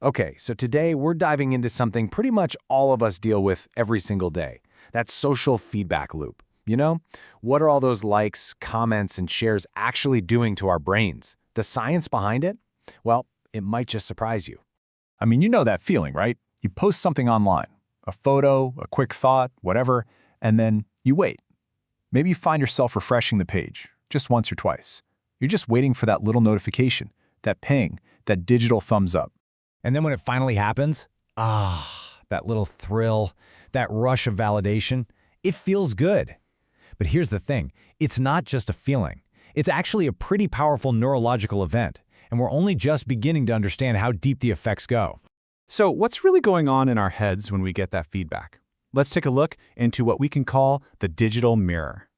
Okay, so today we're diving into something pretty much all of us deal with every single day. That social feedback loop. You know, what are all those likes, comments, and shares actually doing to our brains? The science behind it? Well, it might just surprise you. I mean, you know that feeling, right? You post something online, a photo, a quick thought, whatever, and then you wait. Maybe you find yourself refreshing the page, just once or twice. You're just waiting for that little notification, that ping, that digital thumbs up. And then when it finally happens, that little thrill, that rush of validation, it feels good. But here's the thing, it's not just a feeling. It's actually a pretty powerful neurological event, and we're only just beginning to understand how deep the effects go. So what's really going on in our heads when we get that feedback? Let's take a look into what we can call the digital mirror.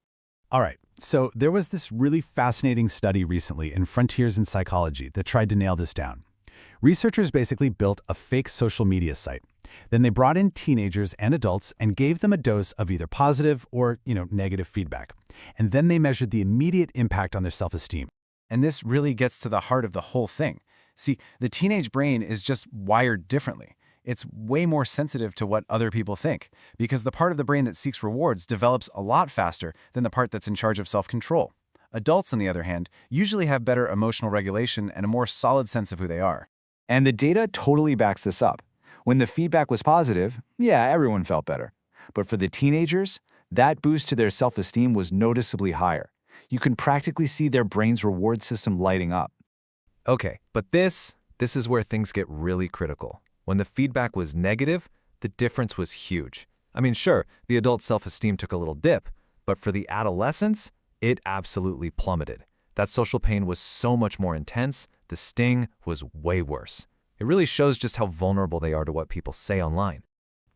All right, so there was this really fascinating study recently in Frontiers in Psychology that tried to nail this down. Researchers basically built a fake social media site. Then they brought in teenagers and adults and gave them a dose of either positive or, negative feedback. And then they measured the immediate impact on their self-esteem. And this really gets to the heart of the whole thing. See, the teenage brain is just wired differently. It's way more sensitive to what other people think, because the part of the brain that seeks rewards develops a lot faster than the part that's in charge of self-control. Adults, on the other hand, usually have better emotional regulation and a more solid sense of who they are. And the data totally backs this up. When the feedback was positive, yeah, everyone felt better. But for the teenagers, that boost to their self-esteem was noticeably higher. You can practically see their brain's reward system lighting up. Okay, but this is where things get really critical. When the feedback was negative, the difference was huge. I mean, sure, the adult self-esteem took a little dip, but for the adolescents, it absolutely plummeted. That social pain was so much more intense, the sting was way worse. It really shows just how vulnerable they are to what people say online.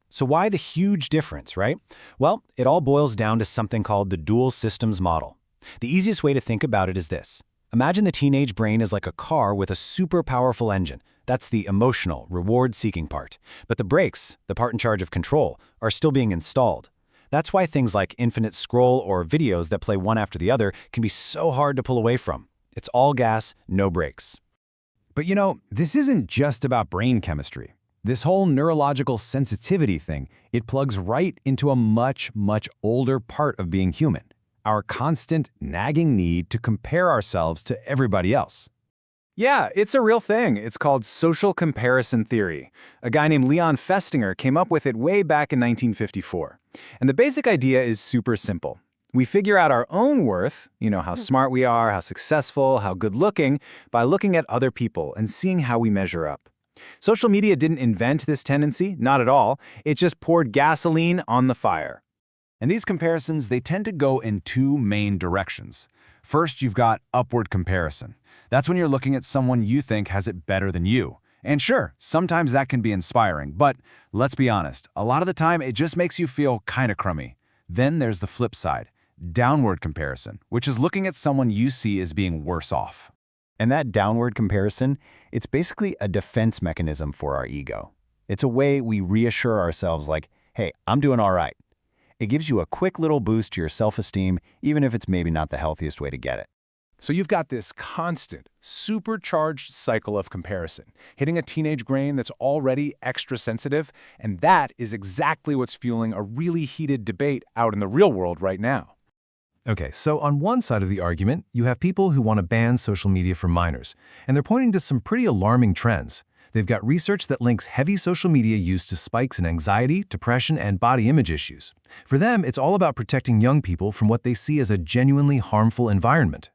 So why the huge difference, right? Well, it all boils down to something called the dual systems model. The easiest way to think about it is this. Imagine the teenage brain is like a car with a super powerful engine. That's the emotional, reward-seeking part. But the brakes, the part in charge of control, are still being installed. That's why things like infinite scroll or videos that play one after the other can be so hard to pull away from. It's all gas, no brakes. But this isn't just about brain chemistry. This whole neurological sensitivity thing, it plugs right into a much, much older part of being human. Our constant, nagging need to compare ourselves to everybody else. Yeah, it's a real thing. It's called social comparison theory. A guy named Leon Festinger came up with it way back in 1954. And the basic idea is super simple. We figure out our own worth, how smart we are, how successful, how good-looking, by looking at other people and seeing how we measure up. Social media didn't invent this tendency, not at all. It just poured gasoline on the fire. And these comparisons, they tend to go in two main directions. First, you've got upward comparison. That's when you're looking at someone you think has it better than you. And sure, sometimes that can be inspiring, but let's be honest, a lot of the time it just makes you feel kind of crummy. Then there's the flip side, downward comparison, which is looking at someone you see as being worse off. And that downward comparison, it's basically a defense mechanism for our ego. It's a way we reassure ourselves like, hey, I'm doing all right. It gives you a quick little boost to your self-esteem, even if it's maybe not the healthiest way to get it. So you've got this constant, supercharged cycle of comparison, hitting a teenage brain that's already extra sensitive, and that is exactly what's fueling a really heated debate out in the real world right now. Okay, so on one side of the argument, you have people who want to ban social media for minors, and they're pointing to some pretty alarming trends. They've got research that links heavy social media use to spikes in anxiety, depression, and body image issues. For them, it's all about protecting young people from what they see as a genuinely harmful environment.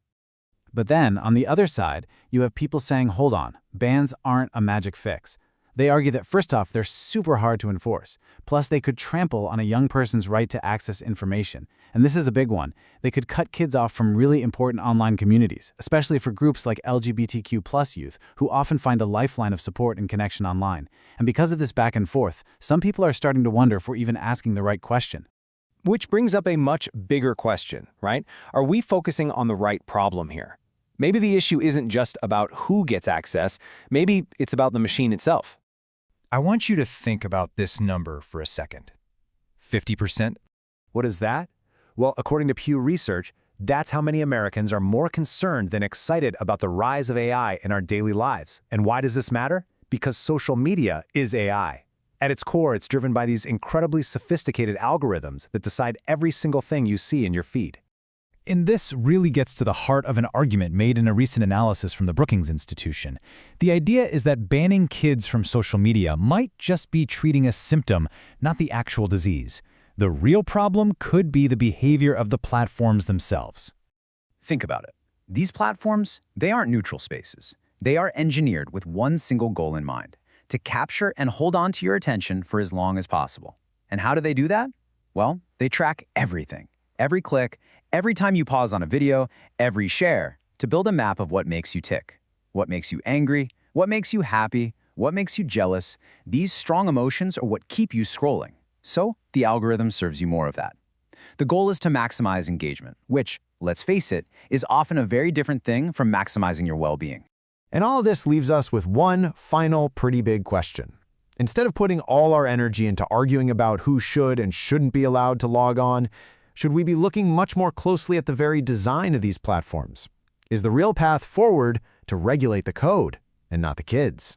But then, on the other side, you have people saying, hold on, bans aren't a magic fix. They argue that first off, they're super hard to enforce. Plus, they could trample on a young person's right to access information. And this is a big one. They could cut kids off from really important online communities, especially for groups like LGBTQ+ youth, who often find a lifeline of support and connection online. And because of this back and forth, some people are starting to wonder if we're even asking the right question. Which brings up a much bigger question, right? Are we focusing on the right problem here? Maybe the issue isn't just about who gets access, maybe it's about the machine itself. I want you to think about this number for a second. 50%? What is that? Well, according to Pew Research, that's how many Americans are more concerned than excited about the rise of AI in our daily lives. And why does this matter? because social media is AI. At its core, it's driven by these incredibly sophisticated algorithms that decide every single thing you see in your feed. And this really gets to the heart of an argument made in a recent analysis from the Brookings Institution. The idea is that banning kids from social media might just be treating a symptom, not the actual disease. The real problem could be the behavior of the platforms themselves. Think about it. These platforms, they aren't neutral spaces. They are engineered with one single goal in mind: to capture and hold on to your attention for as long as possible. And how do they do that? Well, they track everything. Every click, every time you pause on a video, every share, to build a map of what makes you tick. What makes you angry, what makes you happy, what makes you jealous. These strong emotions are what keep you scrolling. So, the algorithm serves you more of that. The goal is to maximize engagement, which, let's face it, is often a very different thing from maximizing your well-being. And all of this leaves us with one final pretty big question. Instead of putting all our energy into arguing about who should and shouldn't be allowed to log on, should we be looking much more closely at the very design of these platforms? Is the real path forward to regulate the code and not the kids?